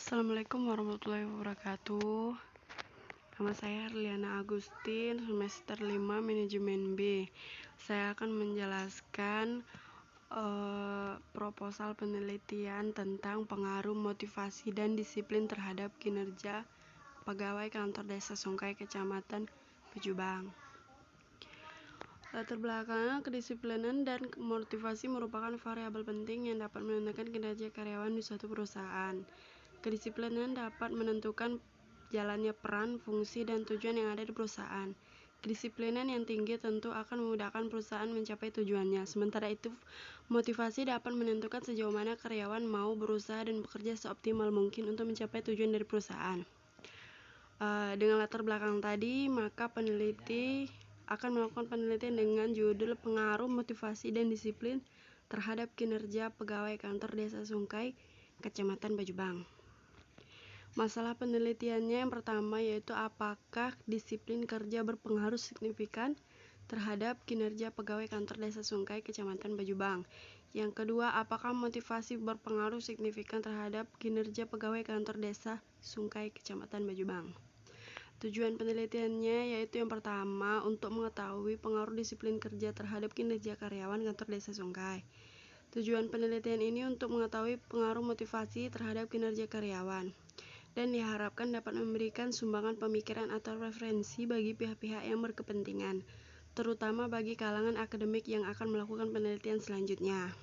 Assalamualaikum warahmatullahi wabarakatuh. Nama saya Herliana Agustin, semester 5 Manajemen B. Saya akan menjelaskan proposal penelitian tentang pengaruh motivasi dan disiplin terhadap kinerja pegawai kantor desa Sungkai, Kecamatan Pejubang. Latar belakang kedisiplinan dan motivasi merupakan variabel penting yang dapat menentukan kinerja karyawan di suatu perusahaan. Kedisiplinan dapat menentukan jalannya peran, fungsi, dan tujuan yang ada di perusahaan. Kedisiplinan yang tinggi tentu akan memudahkan perusahaan mencapai tujuannya. Sementara itu, motivasi dapat menentukan sejauh mana karyawan mau berusaha dan bekerja seoptimal mungkin untuk mencapai tujuan dari perusahaan. Dengan latar belakang tadi, maka peneliti akan melakukan penelitian dengan judul Pengaruh Motivasi dan Disiplin terhadap Kinerja Pegawai Kantor Desa Sungkai, Kecamatan Pejubang. Masalah penelitiannya yang pertama yaitu apakah disiplin kerja berpengaruh signifikan terhadap kinerja pegawai kantor desa Sungkai, Kecamatan Pejubang. Yang kedua, apakah motivasi berpengaruh signifikan terhadap kinerja pegawai kantor desa Sungkai, Kecamatan Pejubang. Tujuan penelitiannya yaitu yang pertama, untuk mengetahui pengaruh disiplin kerja terhadap kinerja karyawan kantor desa Sungkai. Tujuan penelitian ini untuk mengetahui pengaruh motivasi terhadap kinerja karyawan, dan diharapkan dapat memberikan sumbangan pemikiran atau referensi bagi pihak-pihak yang berkepentingan, terutama bagi kalangan akademik yang akan melakukan penelitian selanjutnya.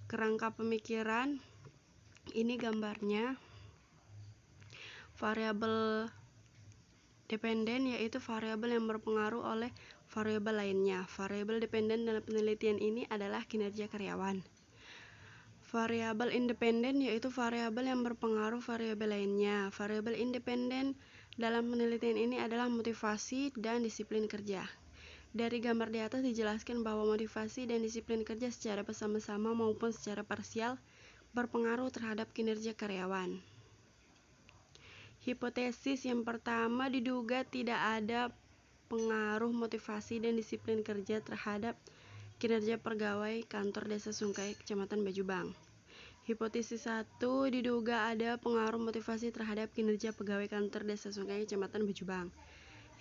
Kerangka pemikiran, ini gambarnya. Variabel dependen yaitu variabel yang berpengaruh oleh variabel lainnya. Variabel dependen dalam penelitian ini adalah kinerja karyawan. Variabel independen yaitu variabel yang berpengaruh variabel lainnya. Variabel independen dalam penelitian ini adalah motivasi dan disiplin kerja. Dari gambar di atas dijelaskan bahwa motivasi dan disiplin kerja secara bersama-sama maupun secara parsial berpengaruh terhadap kinerja karyawan. Hipotesis yang pertama, diduga tidak ada pengaruh motivasi dan disiplin kerja terhadap kinerja pegawai kantor desa Sungkai, Kecamatan Pejubang. Hipotesis 1, diduga ada pengaruh motivasi terhadap kinerja pegawai kantor desa Sungkai, Kecamatan Pejubang.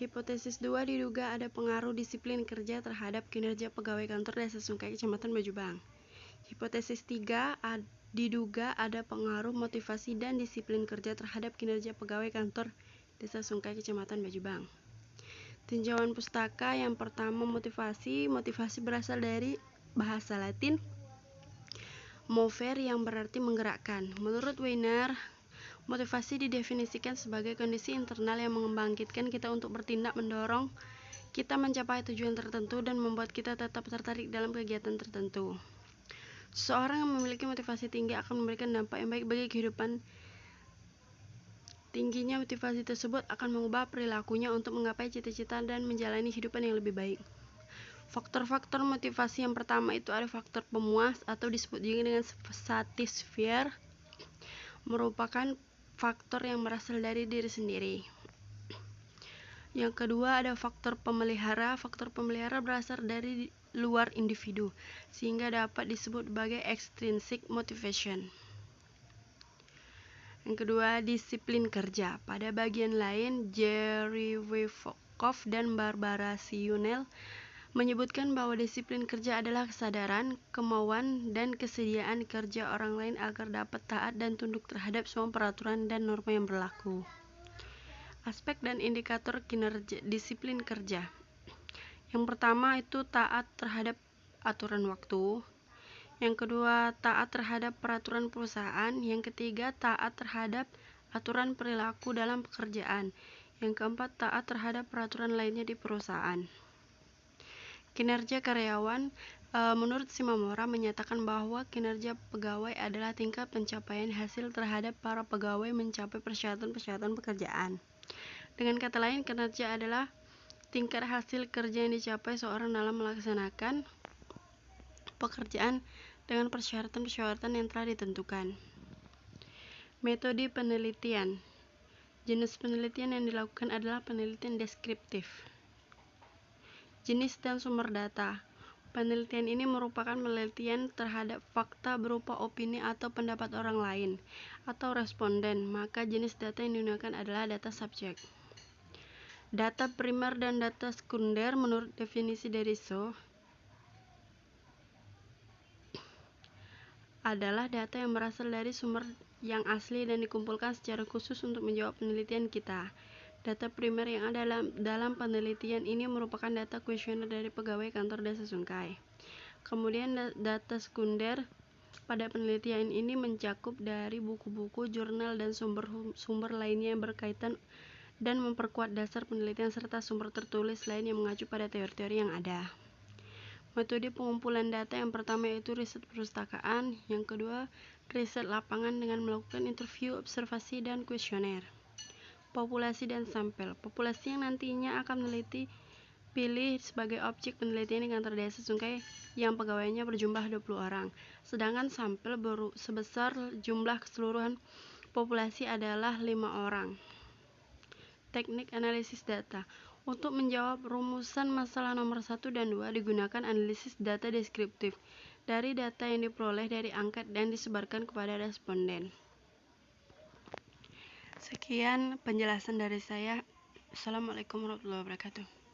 Hipotesis 2, diduga ada pengaruh disiplin kerja terhadap kinerja pegawai kantor desa Sungkai, Kecamatan Pejubang. Hipotesis 3, diduga ada pengaruh motivasi dan disiplin kerja terhadap kinerja pegawai kantor desa Sungkai, Kecamatan Pejubang. Tinjauan pustaka yang pertama, motivasi. Motivasi berasal dari bahasa Latin movere yang berarti menggerakkan. Menurut Weiner, motivasi didefinisikan sebagai kondisi internal yang membangkitkan kita untuk bertindak, mendorong kita mencapai tujuan tertentu, dan membuat kita tetap tertarik dalam kegiatan tertentu. Seseorang yang memiliki motivasi tinggi akan memberikan dampak yang baik bagi kehidupan. Tingginya motivasi tersebut akan mengubah perilakunya untuk menggapai cita-cita dan menjalani kehidupan yang lebih baik. Faktor-faktor motivasi yang pertama itu ada faktor pemuas atau disebut juga dengan satisfier, merupakan faktor yang berasal dari diri sendiri. Yang kedua ada faktor pemelihara. Faktor pemelihara berasal dari luar individu, sehingga dapat disebut sebagai extrinsic motivation. Yang kedua, disiplin kerja. Pada bagian lain, Jerry Wivkov dan Barbara Sionel menyebutkan bahwa disiplin kerja adalah kesadaran, kemauan, dan kesediaan kerja orang lain agar dapat taat dan tunduk terhadap semua peraturan dan norma yang berlaku. Aspek dan indikator kinerja disiplin kerja. Yang pertama itu taat terhadap aturan waktu. Yang kedua, taat terhadap peraturan perusahaan. Yang ketiga, taat terhadap aturan perilaku dalam pekerjaan. Yang keempat, taat terhadap peraturan lainnya di perusahaan. Kinerja karyawan, menurut Shimamura menyatakan bahwa kinerja pegawai adalah tingkat pencapaian hasil terhadap para pegawai mencapai persyaratan-persyaratan pekerjaan. Dengan kata lain, kinerja adalah tingkat hasil kerja yang dicapai seorang dalam melaksanakan pekerjaan dengan persyaratan-persyaratan yang telah ditentukan. Metode penelitian. Jenis penelitian yang dilakukan adalah penelitian deskriptif. Jenis dan sumber data. Penelitian ini merupakan penelitian terhadap fakta berupa opini atau pendapat orang lain atau responden, maka jenis data yang digunakan adalah data subjek. Data primer dan data sekunder menurut definisi dari Shaw adalah data yang berasal dari sumber yang asli dan dikumpulkan secara khusus untuk menjawab penelitian kita. Data primer yang ada dalam penelitian ini merupakan data kuesioner dari pegawai kantor desa Sungkai. Kemudian data sekunder pada penelitian ini mencakup dari buku-buku, jurnal, dan sumber lainnya yang berkaitan dan memperkuat dasar penelitian serta sumber tertulis lain yang mengacu pada teori-teori yang ada. Metode pengumpulan data yang pertama yaitu riset perpustakaan, yang kedua riset lapangan dengan melakukan interview, observasi, dan kuesioner. Populasi dan sampel. Populasi yang nantinya akan meneliti pilih sebagai objek penelitian di kantor desa Sungkai yang pegawainya berjumlah 20 orang. Sedangkan sampel sebesar jumlah keseluruhan populasi adalah 5 orang. Teknik analisis data. Untuk menjawab rumusan masalah nomor 1 dan 2 digunakan analisis data deskriptif dari data yang diperoleh dari angket dan disebarkan kepada responden. Sekian penjelasan dari saya. Assalamualaikum warahmatullahi wabarakatuh.